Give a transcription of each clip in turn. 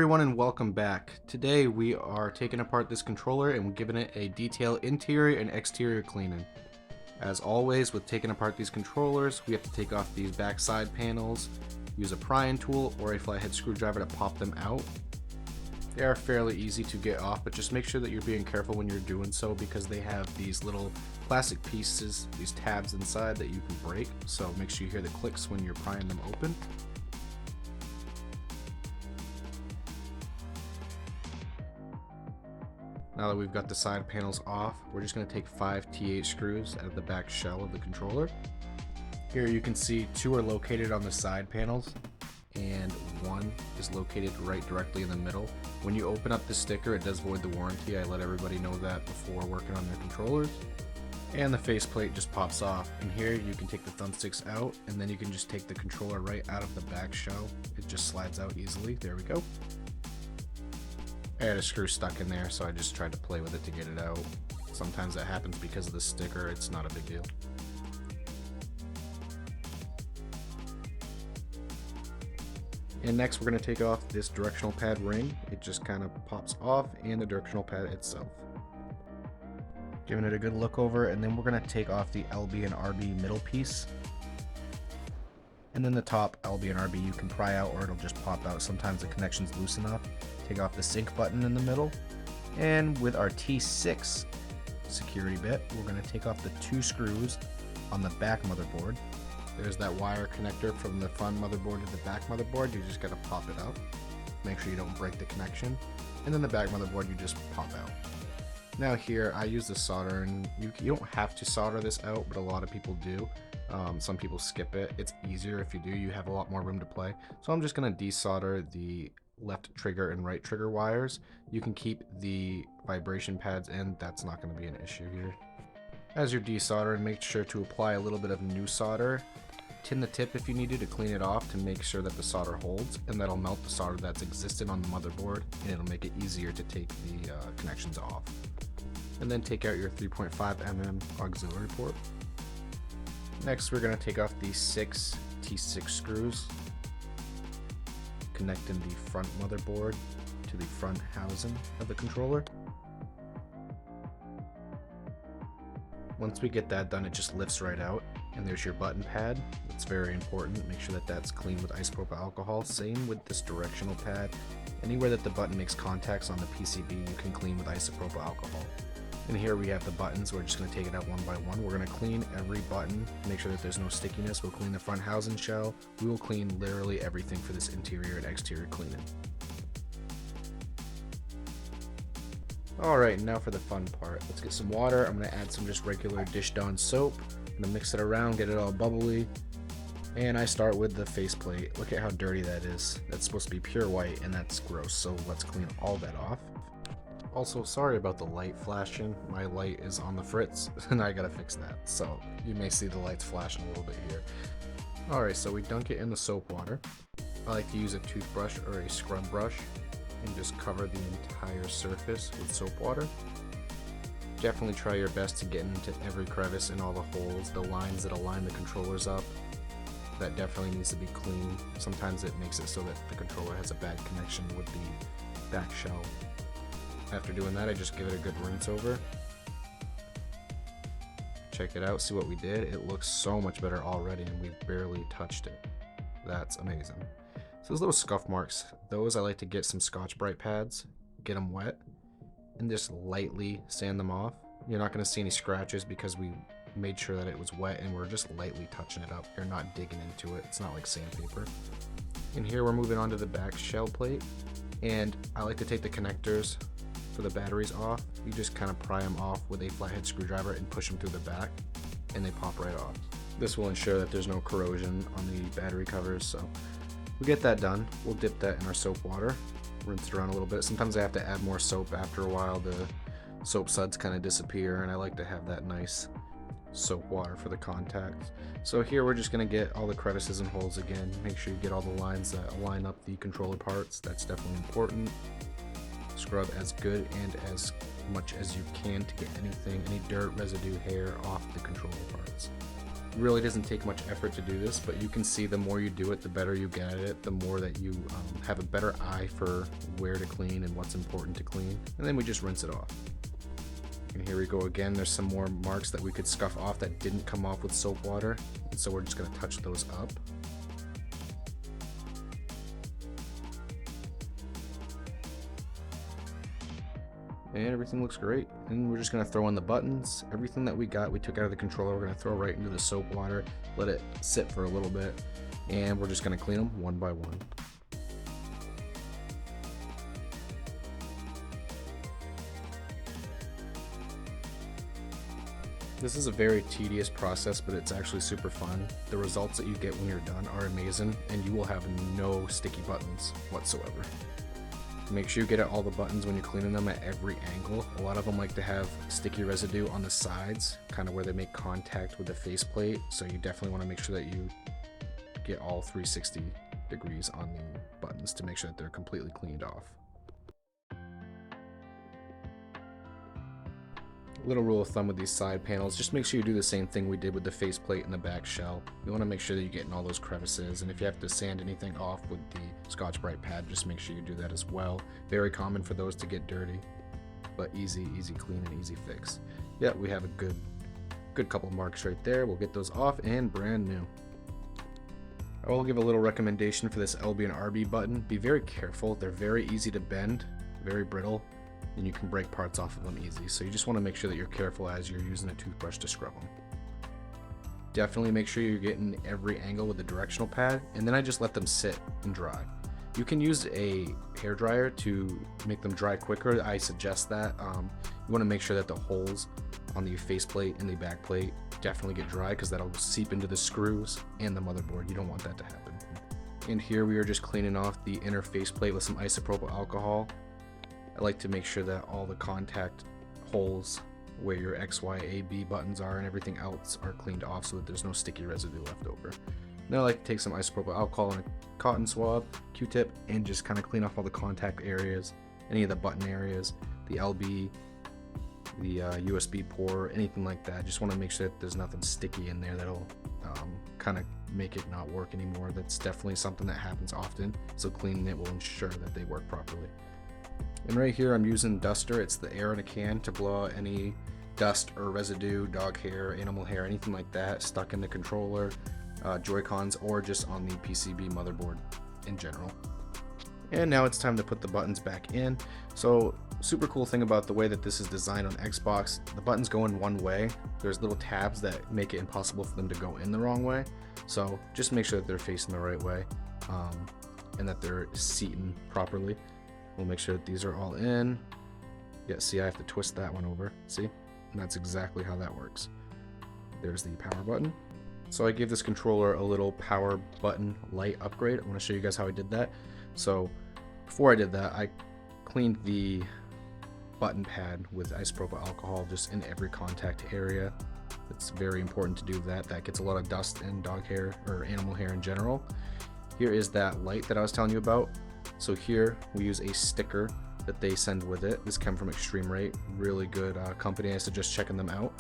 everyone and welcome back. Today we are taking apart this controller and we're giving it a detailed interior and exterior cleaning. As always with taking apart these controllers, we have to take off these back side panels, use a prying tool or a flathead screwdriver to pop them out. They are fairly easy to get off, but just make sure that you're being careful when you're doing so because they have these little plastic pieces, these tabs inside that you can break, so make sure you hear the clicks when you're prying them open. Now that we've got the side panels off, we're just going to take 5 T8 screws out of the back shell of the controller. Here you can see 2 are located on the side panels and 1 is located right directly in the middle. When you open up the sticker, it does void the warranty. I let everybody know that before working on their controllers. And the faceplate just pops off. And here you can take the thumbsticks out and then you can just take the controller right out of the back shell. It just slides out easily. There we go. I had a screw stuck in there, so I just tried to play with it to get it out. Sometimes that happens because of the sticker, it's not a big deal. And next we're going to take off this directional pad ring. It just kind of pops off, and the directional pad itself. Giving it a good look over, and then we're going to take off the LB and RB middle piece. And then the top LB and RB you can pry out or it'll just pop out. Sometimes the connection's loose enough. Take off the sync button in the middle. And with our T6 security bit, we're going to take off the 2 screws on the back motherboard. There's that wire connector from the front motherboard to the back motherboard. You just got to pop it out. Make sure you don't break the connection. And then the back motherboard you just pop out. Now here I use the solder, and you don't have to solder this out, but a lot of people do. Some people skip it. It's easier if you do. You have a lot more room to play. So I'm just going to desolder the left trigger and right trigger wires. You can keep the vibration pads in. That's not going to be an issue here. As you're desoldering, make sure to apply a little bit of new solder. Tin the tip if you need to clean it off to make sure that the solder holds, and that'll melt the solder that's existed on the motherboard, and it'll make it easier to take the connections off. And then take out your 3.5mm auxiliary port. Next we're going to take off these 6 T6 screws, connecting the front motherboard to the front housing of the controller. Once we get that done, it just lifts right out, and there's your button pad. It's very important. Make sure that that's clean with isopropyl alcohol. Same with this directional pad. Anywhere that the button makes contacts on the PCB, you can clean with isopropyl alcohol. And here we have the buttons. We're just going to take it out one by one. We're going to clean every button, make sure that there's no stickiness. We'll clean the front housing shell. We will clean literally everything for this interior and exterior cleaning. Alright, now for the fun part. Let's get some water. I'm going to add some just regular dish Dawn soap. I'm going to mix it around, get it all bubbly. And I start with the faceplate. Look at how dirty that is. That's supposed to be pure white, and that's gross. So let's clean all that off. Also, sorry about the light flashing. My light is on the fritz, and I gotta fix that. So you may see the lights flashing a little bit here. Alright, so we dunk it in the soap water. I like to use a toothbrush or a scrub brush and just cover the entire surface with soap water. Definitely try your best to get into every crevice and all the holes, the lines that align the controllers up. That definitely needs to be clean. Sometimes it makes it so that the controller has a bad connection with the back shell. After doing that, I just give it a good rinse over. Check it out, see what we did. It looks so much better already, and we've barely touched it. That's amazing. So those little scuff marks, those I like to get some Scotch-Brite pads, get them wet, and just lightly sand them off. You're not going to see any scratches because we made sure that it was wet and we're just lightly touching it up. You're not digging into it. It's not like sandpaper. And here we're moving on to the back shell plate, and I like to take the connectors for the batteries off. You just kind of pry them off with a flathead screwdriver and push them through the back, and they pop right off. This will ensure that there's no corrosion on the battery covers. So we get that done. We'll dip that in our soap water, rinse it around a little bit. Sometimes I have to add more soap after a while. The soap suds kind of disappear, and I like to have that nice soap water for the contacts. So here we're just going to get all the crevices and holes again. Make sure you get all the lines that align up the controller parts. That's definitely important. Scrub as good and as much as you can to get anything, any dirt, residue, hair off the controller parts. really doesn't take much effort to do this, but you can see the more you do it, the better you get at it, the more that you have a better eye for where to clean and what's important to clean. And then we just rinse it off. And here we go again. There's some more marks that we could scuff off that didn't come off with soap water. And so we're just going to touch those up. And everything looks great. And we're just going to throw in the buttons. Everything that we got, we took out of the controller. We're going to throw right into the soap water, let it sit for a little bit, and we're just going to clean them one by one. This is a very tedious process, but it's actually super fun. The results that you get when you're done are amazing, and you will have no sticky buttons whatsoever. Make sure you get at all the buttons when you're cleaning them at every angle. A lot of them like to have sticky residue on the sides, kind of where they make contact with the faceplate, so you definitely want to make sure that you get all 360 degrees on the buttons to make sure that they're completely cleaned off. Little rule of thumb with these side panels, just make sure you do the same thing we did with the faceplate and the back shell. You want to make sure that you get in all those crevices, and if you have to sand anything off with the Scotch-Brite pad, just make sure you do that as well. Very common for those to get dirty, but easy clean and easy fix. Yeah, we have a good couple marks right there. We'll get those off and brand new. I will give a little recommendation for this LB and RB button. Be very careful. They're very easy to bend, very brittle, and you can break parts off of them easy. So you just want to make sure that you're careful as you're using a toothbrush to scrub them. Definitely make sure you're getting every angle with the directional pad, and then I just let them sit and dry. You can use a hair dryer to make them dry quicker. I suggest that. You want to make sure that the holes on the faceplate and the back plate definitely get dry, because that'll seep into the screws and the motherboard. You don't want that to happen. And here we are just cleaning off the inner faceplate with some isopropyl alcohol. I like to make sure that all the contact holes where your X, Y, A, B buttons are and everything else are cleaned off so that there's no sticky residue left over. Then I like to take some isopropyl alcohol and a cotton swab, Q-tip, and just kind of clean off all the contact areas, any of the button areas, the LB, the USB port, anything like that. Just want to make sure that there's nothing sticky in there that'll kind of make it not work anymore. That's definitely something that happens often, so cleaning it will ensure that they work properly. And right here I'm using duster. It's the air in a can to blow out any dust or residue, dog hair, animal hair, anything like that stuck in the controller, Joy-Cons, or just on the PCB motherboard in general. And now it's time to put the buttons back in. So super cool thing about the way that this is designed on Xbox, the buttons go in one way. There's little tabs that make it impossible for them to go in the wrong way. So just make sure that they're facing the right way and that they're seating properly. We'll make sure that these are all in. Yeah, see, I have to twist that one over. See? And that's exactly how that works. There's the power button. So I gave this controller a little power button light upgrade. I want to show you guys how I did that. So before I did that, I cleaned the button pad with isopropyl alcohol just in every contact area. It's very important to do that. That gets a lot of dust and dog hair or animal hair in general. Here is that light that I was telling you about. So here we use a sticker that they send with it. This came from Extreme Rate, really good company. I suggest checking them out.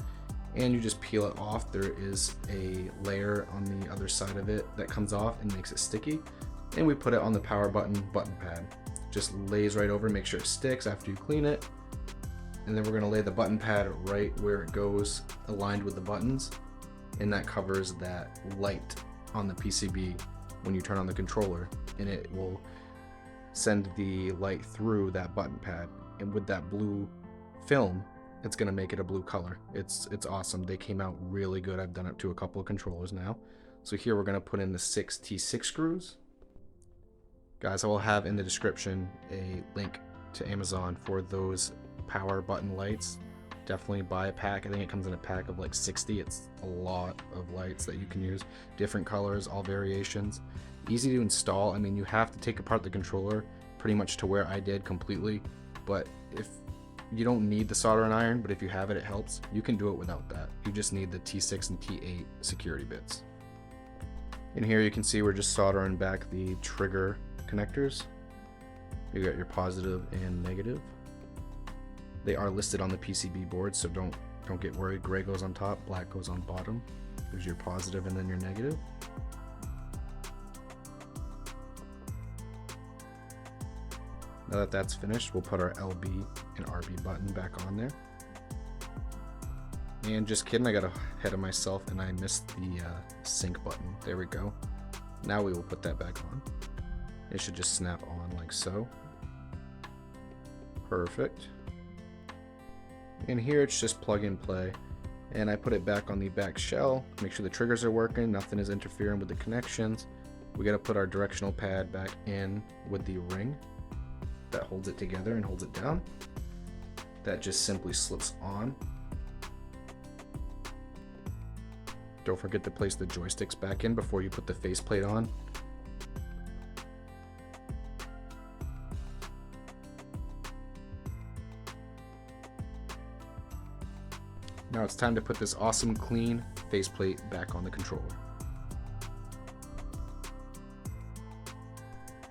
And you just peel it off. There is a layer on the other side of it that comes off and makes it sticky. And we put it on the power button pad. Just lays right over, make sure it sticks after you clean it. And then we're gonna lay the button pad right where it goes, aligned with the buttons. And that covers that light on the PCB when you turn on the controller, and it will send the light through that button pad. And with that blue film, it's gonna make it a blue color. It's awesome. They came out really good. I've done it to a couple of controllers now. So here we're gonna put in the 6 T6 screws. Guys, I will have in the description a link to Amazon for those power button lights. Definitely buy a pack. I think it comes in a pack of like 60. It's a lot of lights that you can use. Different colors, all variations. Easy to install. I mean, you have to take apart the controller pretty much to where I did completely. But if you don't need the soldering iron, but if you have it, it helps. You can do it without that. You just need the T6 and T8 security bits. In here you can see we're just soldering back the trigger connectors. You got your positive and negative. They are listed on the PCB board, so don't Don't get worried, gray goes on top, black goes on bottom. There's your positive and then your negative. Now that that's finished, we'll put our LB and RB button back on there. And just kidding, I got ahead of myself and I missed the sync button. There we go. Now we will put that back on. It should just snap on like so. Perfect. And here it's just plug and play. And I put it back on the back shell, make sure the triggers are working, nothing is interfering with the connections. We gotta put our directional pad back in with the ring that holds it together and holds it down. That just simply slips on. Don't forget to place the joysticks back in before you put the faceplate on. Now it's time to put this awesome clean faceplate back on the controller.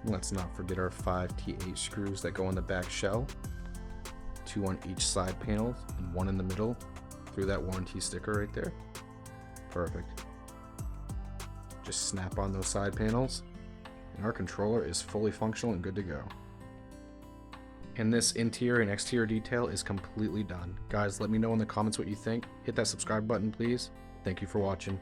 Let's not forget our 5 T8 screws that go on the back shell. 2 on each side panel and 1 in the middle through that warranty sticker right there. Perfect. Just snap on those side panels and our controller is fully functional and good to go. And this interior and exterior detail is completely done. Guys, let me know in the comments what you think. Hit that subscribe button, please. Thank you for watching.